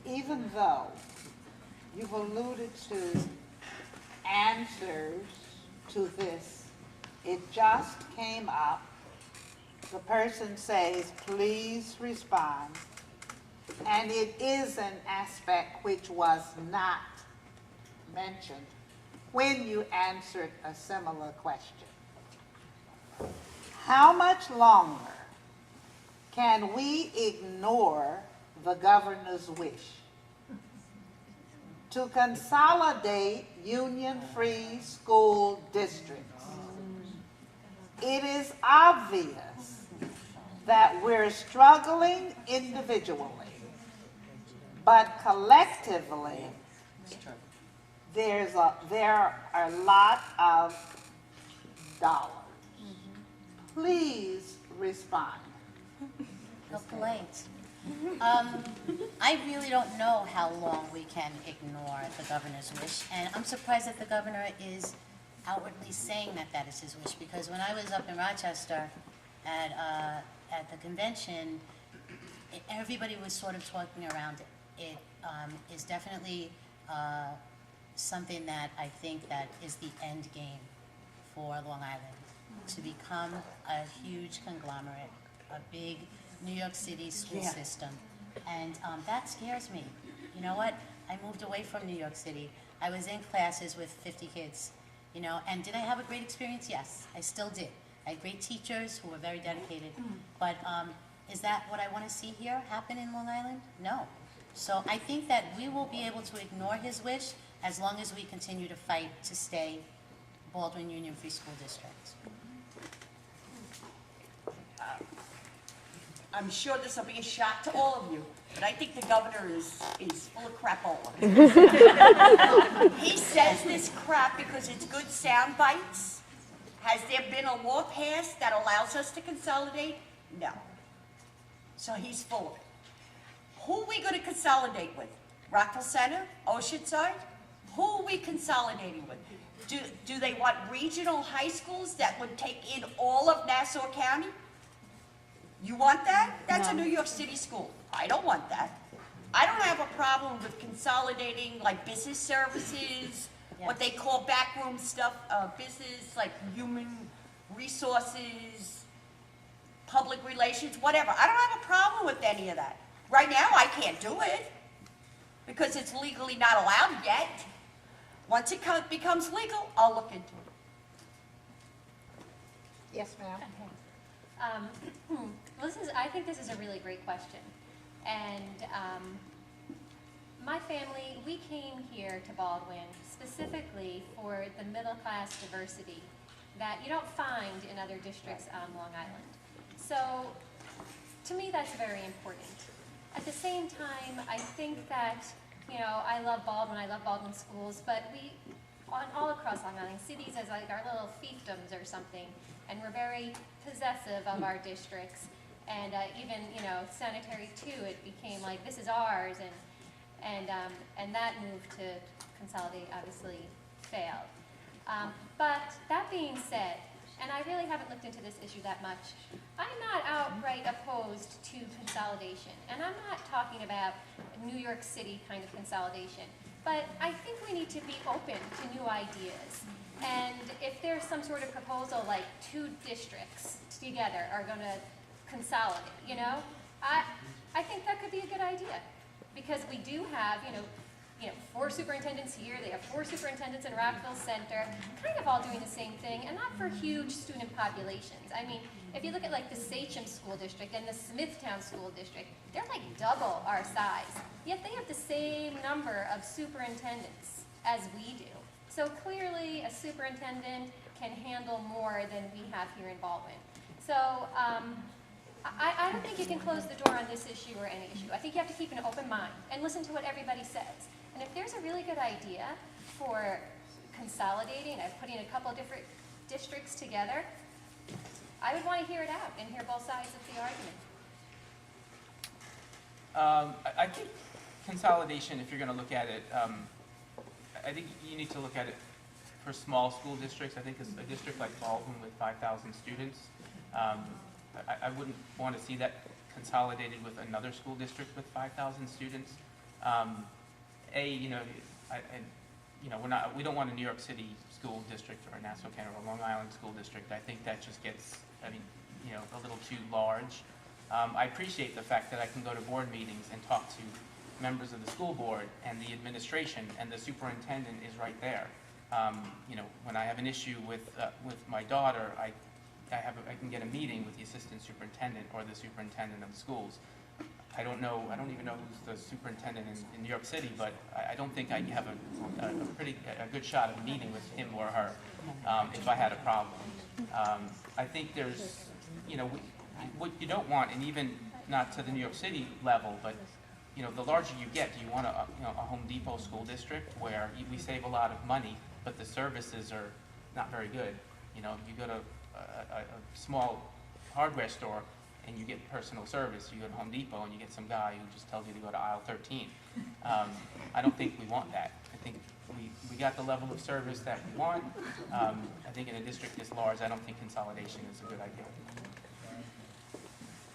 even though you've alluded to answers to this, it just came up. The person says, please respond. And it is an aspect which was not mentioned when you answered a similar question. How much longer can we ignore the governor's wish to consolidate union-free school districts? It is obvious that we're struggling individually, but collectively, there are a lot of dollars. Please respond. No complaints. I really don't know how long we can ignore the governor's wish, and I'm surprised that the governor is outwardly saying that that is his wish, because when I was up in Rochester at the convention, everybody was sort of talking around it. It is definitely something that I think that is the end game for Long Island, to become a huge conglomerate, a big New York City school system. And that scares me. You know what? I moved away from New York City. I was in classes with 50 kids, you know, and did I have a great experience? Yes, I still did. I had great teachers who were very dedicated. But is that what I want to see here happen in Long Island? No. So I think that we will be able to ignore his wish as long as we continue to fight to stay Baldwin Union Free School District. I'm sure this will be a shock to all of you, but I think the governor is full of crapola. He says this crap because it's good sound bites. Has there been a law passed that allows us to consolidate? No. So he's full of it. Who are we going to consolidate with? Rockville Center? Oceanside? Who are we consolidating with? Do they want regional high schools that would take in all of Nassau County? You want that? That's a New York City school. I don't want that. I don't have a problem with consolidating like business services, what they call backroom stuff, business like human resources, public relations, whatever. I don't have a problem with any of that. Right now, I can't do it because it's legally not allowed yet. Once it becomes legal, I'll look into it. Yes, ma'am. Okay. Well, I think this is a really great question. And my family, we came here to Baldwin specifically for the middle class diversity that you don't find in other districts on Long Island. So to me, that's very important. At the same time, I think that, you know, I love Baldwin schools, but we, all across Long Island, cities as like our little fiefdoms or something, and we're very possessive of our districts. And even, you know, sanitary too, it became like, this is ours, and that move to consolidate obviously failed. But that being said, and I really haven't looked into this issue that much, I'm not outright opposed to consolidation. And I'm not talking about New York City kind of consolidation. But I think we need to be open to new ideas. And if there's some sort of proposal like 2 districts together are going to consolidate, you know, I think that could be a good idea. Because we do have, you know, 4 superintendents here, they have 4 superintendents in Rockville Center, kind of all doing the same thing, and not for huge student populations. I mean, if you look at like the Sachem School District and the Smithtown School District, they're like double our size, yet they have the same number of superintendents as we do. So clearly, a superintendent can handle more than we have here in Baldwin. So I don't think you can close the door on this issue or any issue. I think you have to keep an open mind and listen to what everybody says. And if there's a really good idea for consolidating and putting a couple different districts together, I would want to hear it out and hear both sides of the argument. I think consolidation, if you're going to look at it, I think you need to look at it for small school districts. I think a district like Baldwin with 5,000 students, I wouldn't want to see that consolidated with another school district with 5,000 students. You know, you know, we don't want a New York City school district or a Nassau County or a Long Island school district. I think that just gets, I mean, you know, a little too large. I appreciate the fact that I can go to board meetings and talk to members of the school board and the administration, and the superintendent is right there. You know, when I have an issue with my daughter, I can get a meeting with the assistant superintendent or the superintendent of the schools. I don't even know who's the superintendent in New York City, but I don't think I have a good shot of meeting with him or her if I had a problem. I think there's, you know, what you don't want, and even not to the New York City level, but you know, the larger you get, do you want a Home Depot school district where we save a lot of money, but the services are not very good? You know, you go to a small hardware store and you get personal service. You go to Home Depot and you get some guy who just tells you to go to aisle 13. I don't think we want that. I think we got the level of service that we want. I think in a district this large, I don't think consolidation is a good idea.